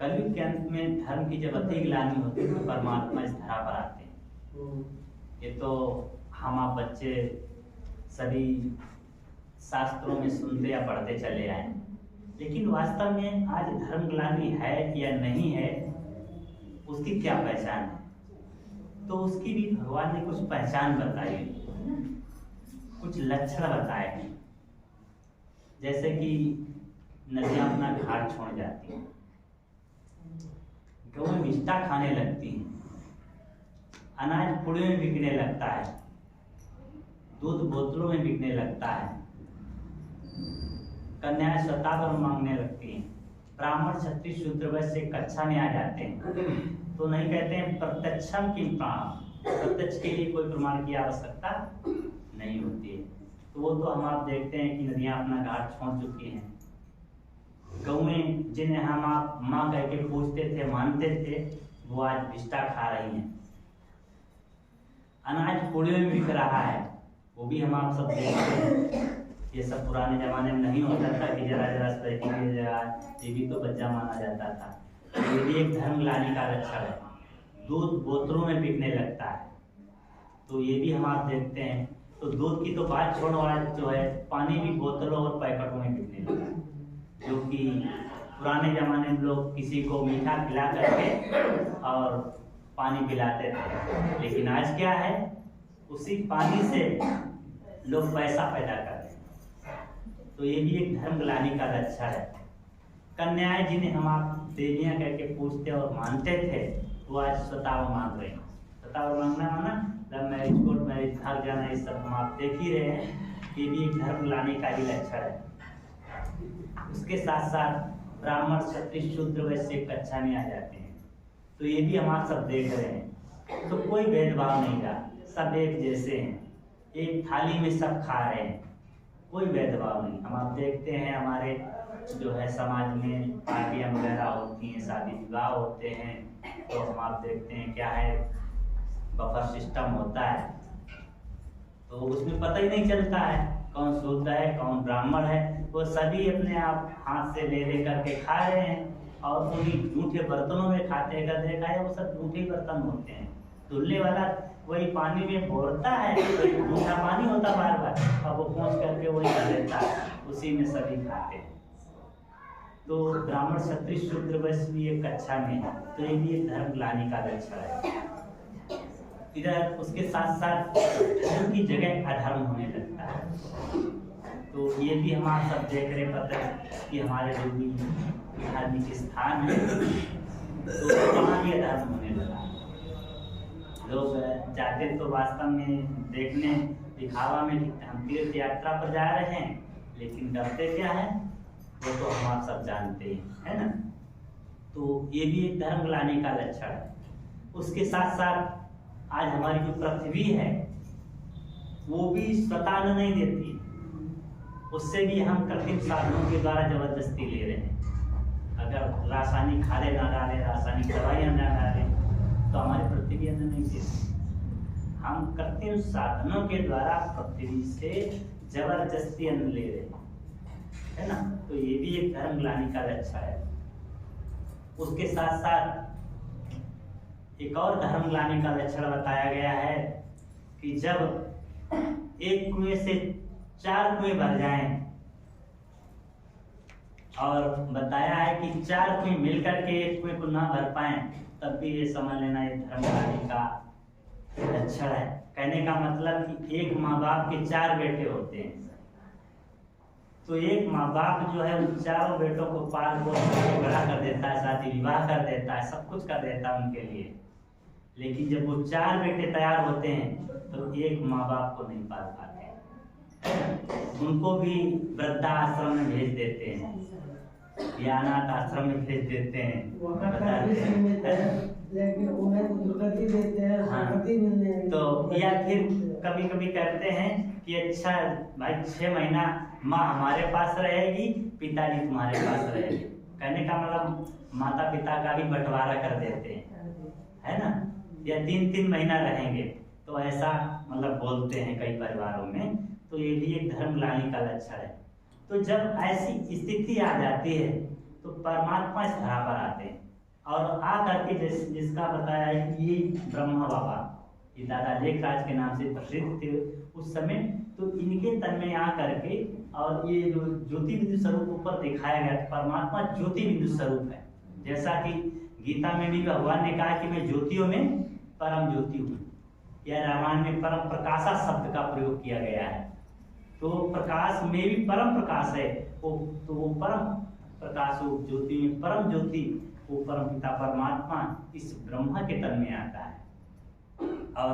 कलयुग के अंत में धर्म की जब अधिक ग्लानि होती है तो परमात्मा इस धरा पर आते हैं। ये तो हम आप बच्चे सभी शास्त्रों में सुनते या पढ़ते चले आए, लेकिन वास्तव में आज धर्म ग्लानि है या नहीं है उसकी क्या पहचान है? तो उसकी भी भगवान ने कुछ पहचान बताई, कुछ लक्षण बताए हैं। जैसे कि नदियां अपना घाट छोड़ जाती हैं, गऊ मिष्टा खाने लगती हैं, अनाज पुड़े में बिकने लगता है, दूध बोतलों में बिकने लगता है, कन्याएं स्वतावर मांगने लगती हैं, ब्राह्मण क्षत्रिय शूद्र वैश्य कक्षा में आ जाते हैं। तो नहीं कहते हैं प्रत्यक्षम किम प्राण, प्रत्यक्ष के लिए कोई प्रमाण की आवश्यकता नहीं होती है। तो वो तो हम आप देखते हैं कि नदियां अपना घाट छोड़ चुकी हैं। गौएं जिन्हें हम आप माँ कह के पूछते थे, मानते थे, वो आज विष्टा खा रही हैं। अनाज पुड़ियों में बिक रहा है, वो भी हम आप सब देखते हैं। ये सब पुराने जमाने में नहीं होता था कि जरा जरा ये भी तो बच्चा माना जाता था। ये भी एक धर्म ग्लानि का लक्षण है। दूध बोतलों में बिकने लगता है, तो ये भी हम आप देखते हैं। तो दूध की तो बात छोड़ो, आज जो है पानी भी बोतलों और पैकेटों में बिकने लगा है। जो कि पुराने जमाने में लोग किसी को मीठा खिला करके और पानी पिलाते थे, लेकिन आज क्या है, उसी पानी से लोग पैसा पैदा करते हैं। तो ये भी एक धर्म ग्लानि का लक्षण है। कन्याएं जिन्हें हम आप देवियां कह के पूछते और मानते थे, वो आज स्वताव मांग रहे हैं। स्वताव मांगना माना लव मैरिज, कोर्ट मैरिज, भाग जाना, ये सब हम आप देख ही रहे हैं। ये भी एक धर्म ग्लानि का ही लक्षण है। उसके साथ साथ ब्राह्मण क्षत्रिय शूद्र वैश्य कक्षा में आ जाते हैं, तो ये भी हम आप सब देख रहे हैं। तो कोई भेदभाव नहीं रहा, सब एक जैसे हैं, एक थाली में सब खा रहे हैं, कोई भेदभाव नहीं। हम आप देखते हैं हमारे जो है समाज में पार्टियां वगैरह होती हैं, शादी विवाह होते हैं, तो हम आप देखते हैं क्या है, बफर सिस्टम होता है। तो उसमें पता ही नहीं चलता है कौन शूद्र है कौन ब्राह्मण है, वो सभी अपने आप हाथ से ले करके खा रहे हैं और उन्हीं जूठे बर्तनों में खाते हैं। अगर देखा है वो सब जूठे बर्तन होते हैं, धुलने वाला वही पानी में घोरता है, जूठा पानी होता बार बार, अब वो पहुँच करके वही कर देता है, उसी में सभी खाते हैं। तो ब्राह्मण क्षत्रिय शूद्र वैश्य भी एक कक्षा में है, तो ये भी एक धर्म ग्लानि का लक्षण है। इधर उसके साथ साथ धर्म की जगह अधर्म होने लगता है। तो ये भी हम आप सब देख रहे, पता है कि हमारे जो भी धार्मिक स्थान है तो वहाँ भी अधर्म होने लगा। लोग जाते तो वास्तव में देखने दिखावा में हम तीर्थ यात्रा पर जा रहे हैं, लेकिन डरते क्या है वो तो हम आप सब जानते हैं, है ना। तो ये भी एक धर्म ग्लानि का लक्षण है। उसके साथ साथ आज हमारी जो पृथ्वी है वो भी स्वतः अन्न नहीं देती, उससे भी हम कृत्रिम साधनों के द्वारा जबरदस्ती ले रहे हैं। अगर रासायनिक खादें ना डालें, रासायनिक दवाइयाँ ना डालें, तो हमारी पृथ्वी अन्न नहीं देती। हम कृत्रिम साधनों के द्वारा पृथ्वी से जबरदस्ती अन्न ले रहे हैं, है ना। तो ये भी एक धर्म ग्लानि का लक्षण है। उसके साथ साथ एक और धर्म ग्लानि का लक्षण बताया गया है कि जब एक कुएं से 4 कुएं भर जाएं, और बताया है कि 4 कुएं मिलकर के एक कुएं को ना भर पाए, तब भी ये समझ लेना ये धर्म ग्लानि का लक्षण है। कहने का मतलब कि एक माँ बाप के 4 बेटे होते हैं, तो एक माँ बाप जो है उन 4 बेटों को पाल पोस करके बड़ा कर देता है, शादी विवाह कर देता है, सब कुछ कर देता है उनके लिए। लेकिन जब वो 4 बेटे तैयार होते हैं तो एक माँ बाप को नहीं पाल पाते, उनको भी वृद्धाश्रम में भेज देते हैं या अनाथ आश्रम में भेज देते हैं, तो या फिर कभी कभी कहते हैं कि अच्छा भाई 6 महीना माँ हमारे पास रहेगी, पिताजी तुम्हारे पास रहेगी। कहने का मतलब माता पिता का भी बंटवारा कर देते हैं, है ना, या 3-3 महीना रहेंगे, तो ऐसा मतलब बोलते हैं कई परिवारों में। तो ये भी एक धर्म ग्लानि का लक्षण है। तो जब ऐसी स्थिति आ जाती है तो परमात्मा इस धरा पर आते हैं। और आ करके जिसका बताया है कि ये ब्रह्मा बाबा, ये दादा लेखराज के नाम से प्रसिद्ध थे उस समय, तो इनके तन में आ करके और ये जो ज्योति बिंदु स्वरूप ऊपर दिखाया गया, परमात्मा ज्योति बिंदु स्वरूप है। जैसा कि गीता में भी भगवान ने कहा कि मैं ज्योतियों में परम ज्योति हूँ, या रामायण में परम प्रकाशा शब्द का प्रयोग किया गया है। तो प्रकाश में भी परम प्रकाश है, वो तो वो परम प्रकाश हो, ज्योति में परम ज्योति, वो परम पिता परमात्मा इस ब्रह्मा के तन में आता है और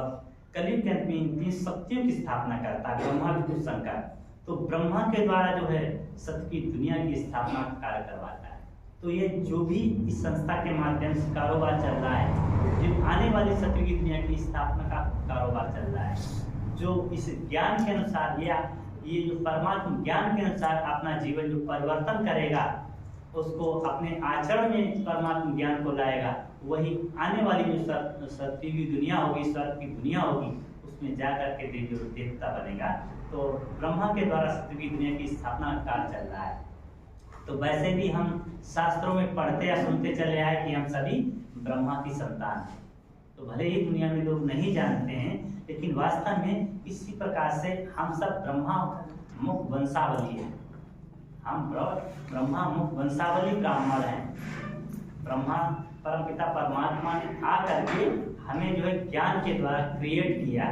कलयुग के अंत में इन 3 शक्तियों की स्थापना करता है, ब्रह्मा विष्णु शंकर। तो ब्रह्मा के द्वारा जो है सत्य की दुनिया की स्थापना का कार्य करवाता है। तो ये जो भी इस संस्था के माध्यम से कारोबार चल रहा है, जो आने वाली सत्य की दुनिया की स्थापना का कारोबार चल रहा है, जो इस ज्ञान के अनुसार या ये जो परमात्मा ज्ञान के अनुसार अपना जीवन जो परिवर्तन करेगा, उसको अपने आचरण में परमात्मा ज्ञान को लाएगा, वही आने वाली जो सत्य की दुनिया होगी, स्वर्ग की दुनिया होगी, उसमें जाकर के देवी और देवता बनेगा। तो ब्रह्मा के द्वारा सत्य की दुनिया की स्थापना का कार्य चल रहा है। तो वैसे भी हम शास्त्रों में पढ़ते या सुनते चले आए कि हम सभी ब्रह्मा की संतान हैं। तो भले ही दुनिया में लोग नहीं जानते हैं, लेकिन वास्तव में इसी प्रकार से हम सब ब्रह्मा मुख वंशावली हैं। हम ब्रह्मा मुख वंशावली ब्राह्मण हैं। ब्रह्मा परमपिता परमात्मा ने आ करके हमें जो है ज्ञान के द्वारा क्रिएट किया।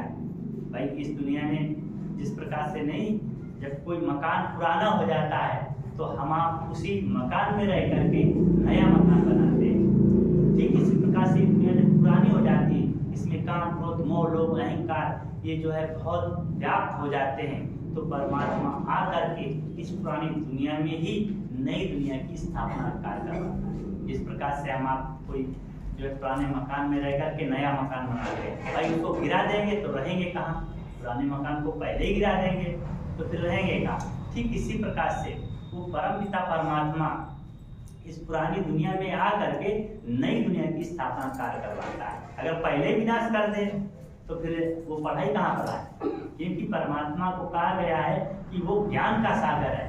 भाई इस दुनिया में जिस प्रकार से नहीं, जब कोई मकान पुराना हो जाता है तो हम आप उसी मकान में रह करके नया मकान बनाते हैं, ठीक इसी प्रकार से दुनिया जब पुरानी हो जाती है, इसमें काम क्रोध मोह लोभ अहंकार ये जो है बहुत व्याप्त हो जाते हैं। तो परमात्मा आ करके इस पुरानी दुनिया में ही नई दुनिया की स्थापना कार्य करवाता है। जिस प्रकार से हम आप कोई जो है पुराने मकान में रह करके नया मकान बनाते हैं, भाई उसको गिरा देंगे तो रहेंगे कहाँ? पुराने मकान को पहले ही गिरा देंगे तो फिर रहेंगे कहाँ? ठीक इसी प्रकार से वो परमपिता परमात्मा इस पुरानी दुनिया में आ करके नई दुनिया की स्थापना कार्य करवाता है। अगर पहले विनाश कर दे तो फिर वो पढ़ाई कहाँ पढ़ा है? क्योंकि परमात्मा को कहा गया है कि वो ज्ञान का सागर है।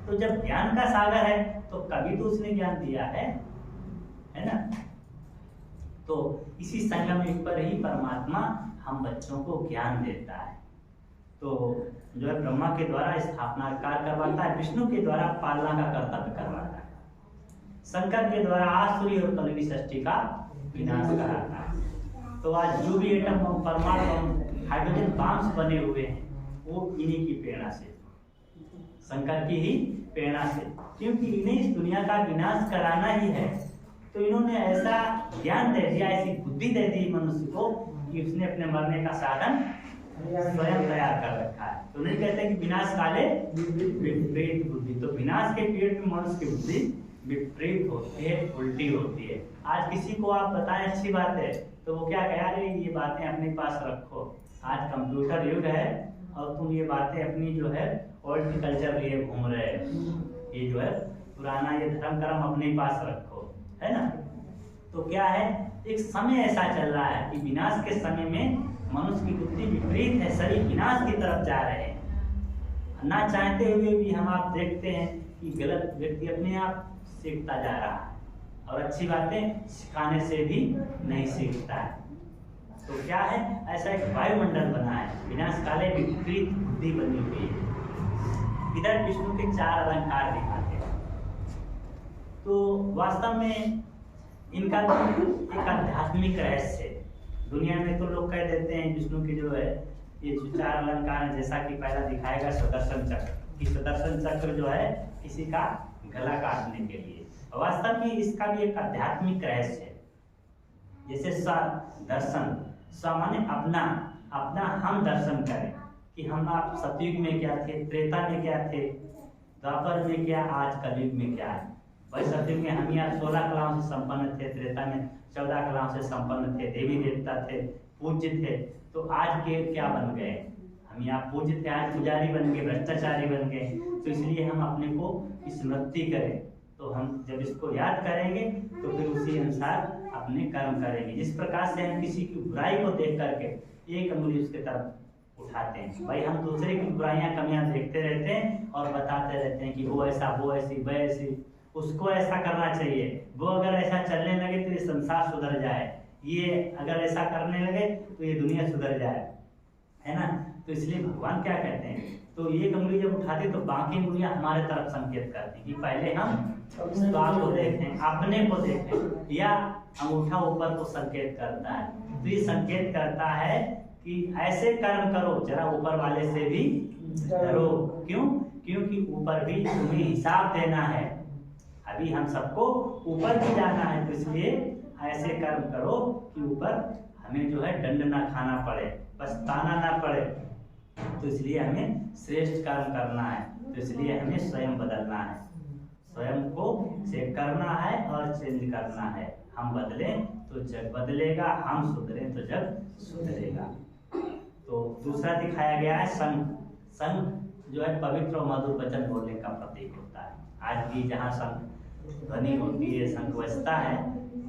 तो जब ज्ञान का सागर है तो कभी तो उसने ज्ञान दिया है ना? तो इसी संगम युग पर ही परमात्मा हम बच्चों को ज्ञान देता है। तो जो है ब्रह्मा के द्वारा स्थापना कार्य करवाता है, विष्णु के द्वारा पालना का कर्तव्य करवाता है, शंकर के द्वारा आसुरी और कलयुगी सृष्टि का विनाश कराता है। तो आज जो भी एटम बम, परमाणु बम, हाइड्रोजन बॉम्ब्स बने हुए हैं वो इन्हीं की प्रेरणा से, शंकर की ही प्रेरणा से, क्योंकि इन्हें इस दुनिया का विनाश कराना ही है। तो इन्होंने ऐसा ज्ञान दे दिया, ऐसी बुद्धि दे दी मनुष्य को कि उसने अपने मरने का साधन स्वयं तैयार कर रखा है। तो नहीं कहते कि विनाश काले विपरीत बुद्धि, तो विनाश के पीरियड में मनुष्य की बुद्धि विपरीत होती है, उल्टी होती है। आज किसी को आप बताएं अच्छी बात है तो वो क्या कह रहे हैं, ये बातें अपने पास रखो, आज कंप्यूटर युग है और तुम ये बातें अपनी जो है ओल्ड कल्चर लिए घूम रहे हैं, ये जो है पुराना ये धर्म कर्म अपने पास रखो, है ना? तो क्या है, एक समय ऐसा चल रहा है कि विनाश के समय में मनुष्य की बुद्धि विपरीत है, सभी विनाश की तरफ जा रहे हैं। ना चाहते हुए भी हम आप देखते हैं कि गलत व्यक्ति अपने आप सीखता जा रहा है और अच्छी बातें सिखाने से भी नहीं सीखता है। तो क्या है, ऐसा एक वायुमंडल बना है, विनाश काले विपरीत बुद्धि बनी हुई है। इधर विष्णु के 4 अलंकार दिखाते हैं। तो वास्तव में इनका एक आध्यात्मिक रहस्य है। दुनिया में तो लोग कह देते हैं विष्णु के जो है ये जो 4 अलंकार है, जैसा कि पहला दिखाएगा सुदर्शन चक्र, कि सुदर्शन चक्र जो है किसी का गला काटने के लिए। वास्तव में इसका भी एक आध्यात्मिक रहस्य है। जैसे दर्शन, माने अपना अपना हम दर्शन करें कि हम आप सतयुग में क्या थे, त्रेता में क्या थे, द्वापर में क्या, आज कलयुग में क्या है। भाई सतयुग में हम यहाँ 16 कलाओं से संपन्न थे, त्रेता में 14 कलाओं से संपन्न थे, देवी देवता थे, पूज्य थे। तो आज के क्या बन गए, हम यहाँ पूज्य थे, आज पुजारी बन गए, भ्रष्टाचारी बन गए। तो इसलिए हम अपने को स्मृति करें, तो हम जब इसको याद करेंगे तो फिर उसी अनुसार अपने कर्म करेंगे। जिस प्रकार से हम किसी की बुराई को देख करके एक अंगुली उसके तरफ उठाते हैं, भाई हम दूसरे की बुराइयां कमियां देखते रहते हैं और बताते रहते हैं कि वो ऐसा, वो ऐसी, वह ऐसी, उसको ऐसा करना चाहिए, वो अगर ऐसा चलने लगे तो ये संसार सुधर जाए, ये अगर ऐसा करने लगे तो ये दुनिया सुधर जाए, है ना। तो इसलिए भगवान क्या कहते हैं, तो एक उंगली जब उठाते तो बाकी उंगलियां हमारे तरफ संकेत करती कि पहले हम स्वाद को देखें, अपने को देखें, या अंगूठा ऊपर को संकेत करता है। तो ये संकेत करता है कि ऐसे कर्म करो, जरा ऊपर वाले से भी डरो। क्यों? क्योंकि ऊपर भी तुम्हें हिसाब देना है, अभी हम सबको ऊपर भी जाना है, तो इसलिए ऐसे कर्म करो कि ऊपर हमें जो है दंड ना खाना पड़े, पछताना ना पड़े। तो इसलिए हमें श्रेष्ठ कर्म करना है, तो इसलिए हमें स्वयं बदलना है, स्वयं को चेक करना है और चेंज करना है। हम बदलें तो जग बदलेगा, हम सुधरें तो जग सुधरेगा। तो दूसरा दिखाया गया है संघ। संघ जो है पवित्र और मधुर वचन बोलने का प्रतीक होता है। आज भी जहाँ संघ ध्वनि होती है, शंख बजता है,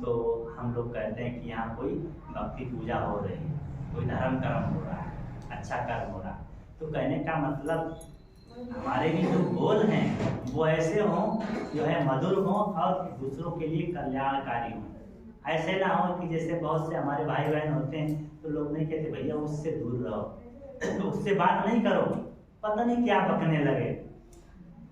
तो हम लोग कहते हैं कि यहाँ कोई भक्ति पूजा हो रही है, कोई धर्म कर्म हो रहा है, अच्छा कर्म हो रहा है। तो कहने का मतलब हमारे भी जो बोल हैं वो ऐसे हों, जो है मधुर हों और दूसरों के लिए कल्याणकारी हों। ऐसे ना हो कि जैसे बहुत से हमारे भाई बहन होते हैं तो लोग नहीं कहते भैया उससे दूर रहो, तो उससे बात नहीं करो, पता नहीं क्या बकने लगे।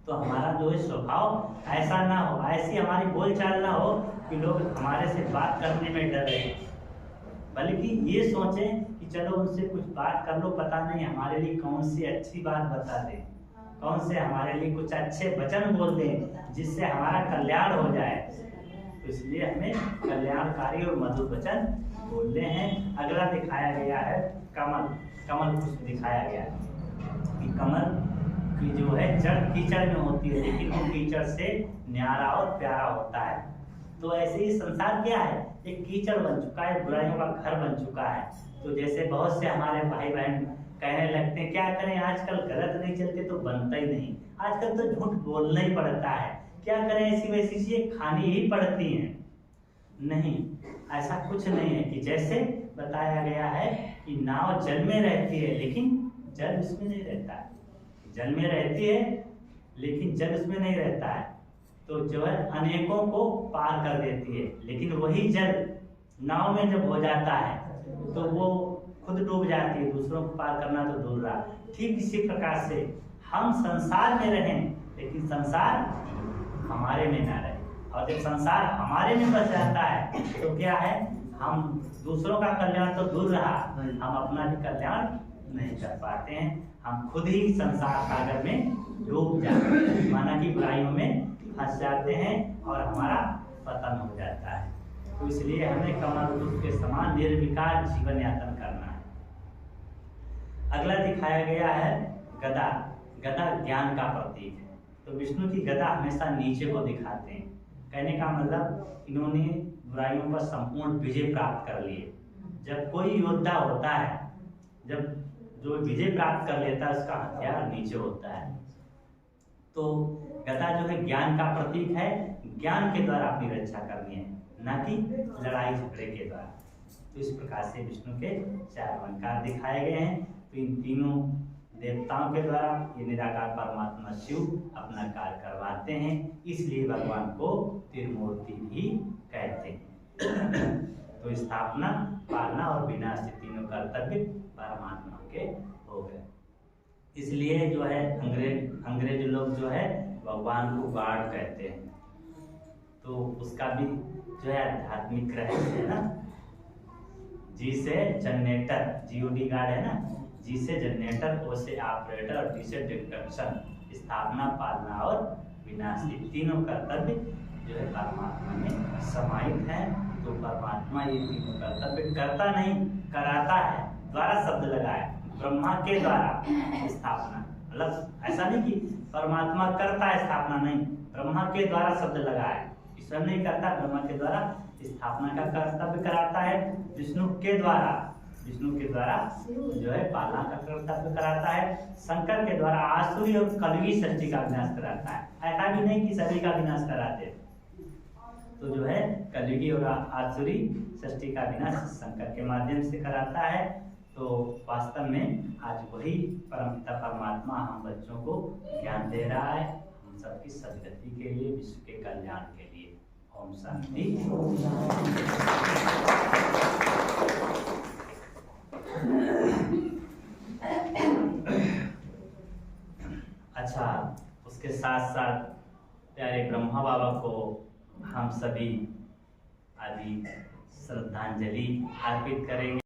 तो हमारा जो है स्वभाव ऐसा ना हो, ऐसी हमारी बोलचाल ना हो कि लोग हमारे से बात करने में डरे, बल्कि ये सोचें कि चलो उनसे कुछ बात कर लो, पता नहीं हमारे लिए कौन सी अच्छी बात बता दे, कौन से हमारे लिए कुछ अच्छे वचन बोल दें जिससे हमारा कल्याण हो जाए। तो इसलिए हमें कल्याणकारी और मधुर वचन बोलने हैं। अगला दिखाया गया है कमल। कमल पुष्प दिखाया गया है कि कमल की जो है जड़ कीचड़ में होती है, लेकिन वो कीचड़ से न्यारा और प्यारा होता है। तो ऐसे ही संसार क्या है, एक कीचड़ बन चुका है, बुराइयों का घर बन चुका है। तो जैसे बहुत से हमारे भाई बहन कहने लगते हैं क्या करें, आजकल गलत नहीं चलते तो बनता ही नहीं, आजकल तो झूठ बोलना ही पड़ता है, क्या करें ऐसी वैसी चीजें खानी ही पड़ती हैं। नहीं, ऐसा कुछ नहीं है कि जैसे बताया गया है कि नाव जल में रहती है लेकिन जल उसमें नहीं रहता है, जल में रहती है लेकिन जल उसमें नहीं रहता है। तो जो है अनेकों को पार कर देती है, लेकिन वही जल नाव में जब हो जाता है तो वो खुद डूब जाती है, दूसरों को पार करना तो दूर रहा। ठीक इसी प्रकार से हम संसार में रहें लेकिन संसार हमारे में ना रहे, और जब संसार हमारे में बस जाता है तो क्या है, हम दूसरों का कल्याण तो दूर रहा, हम अपना भी कल्याण नहीं कर पाते हैं, हम खुद ही संसार सागर में डूब जाते हैं, माना कि बुराइयों में फंस जाते हैं और हमारा पतन हो जाता है। तो इसलिए हमें कमल पुष्प के समान निर्विकार जीवन यापन करना है। अगला दिखाया गया है गदा। गदा ज्ञान का प्रतीक है। तो विष्णु की गदा हमेशा नीचे को दिखाते हैं। कहने का मतलब इन्होंने बुराइयों पर संपूर्ण विजय प्राप्त कर लिए। जब कोई योद्धा होता है, जब जो विजय प्राप्त कर लेता है उसका हथियार नीचे होता है। तो गदा जो है ज्ञान का प्रतीक है, ज्ञान के द्वारा अपनी रक्षा करनी है, ना कि लड़ाई झगड़े के द्वारा। तो इस प्रकार से विष्णु के 4 अलंकार दिखाए गए हैं। तो इन तीनों देवताओं के द्वारा ये निराकार परमात्मा शिव अपना कार्य करवाते हैं, इसलिए भगवान को त्रिमूर्ति भी कहते हैं। तो स्थापना, पालना और विनाश तीनों कर्तव्य परमात्मा के हो गए। इसलिए जो है अंग्रेज लोग जो है भगवान को गॉड कहते हैं। तो उसका भी जो है आध्यात्मिक रहस्य है ना। जी से जनरेटर, जीओडी गॉड है ना, जी से जनरेटर, ओ से ऑपरेटर और डी से डिस्ट्रक्शन, स्थापना, पालना और विनाश, तीनों कर्तव्य जो है परमात्मा में समाहित है। तो परमात्मा ये तीनों कर्तव्य करता नहीं, कराता है। द्वारा शब्द लगाए, ब्रह्मा के द्वारा स्थापना, मतलब ऐसा नहीं कि परमात्मा करता है स्थापना, नहीं, ब्रह्मा के द्वारा शब्द लगाए, ईश्वर नहीं करता, ब्रह्मा के द्वारा स्थापना का कर्तव्य कराता है। विष्णु के द्वारा जो है पालना का कर्तव्य कराता है। शंकर के द्वारा आसुरी और कलयुगी सृष्टि का विनाश कराता है। ऐसा भी नहीं कि सभी का विनाश कराते, तो जो है कलयुगी और आसुरी सृष्टि का विनाश शंकर के माध्यम से कराता है। तो वास्तव में आज वही परमपिता परमात्मा हम बच्चों को ज्ञान दे रहा है, हम सबकी सदगति के लिए, विश्व के कल्याण के लिए। ओम शांति। अच्छा, उसके साथ साथ प्यारे ब्रह्मा बाबा को हम सभी आदि श्रद्धांजलि अर्पित करेंगे।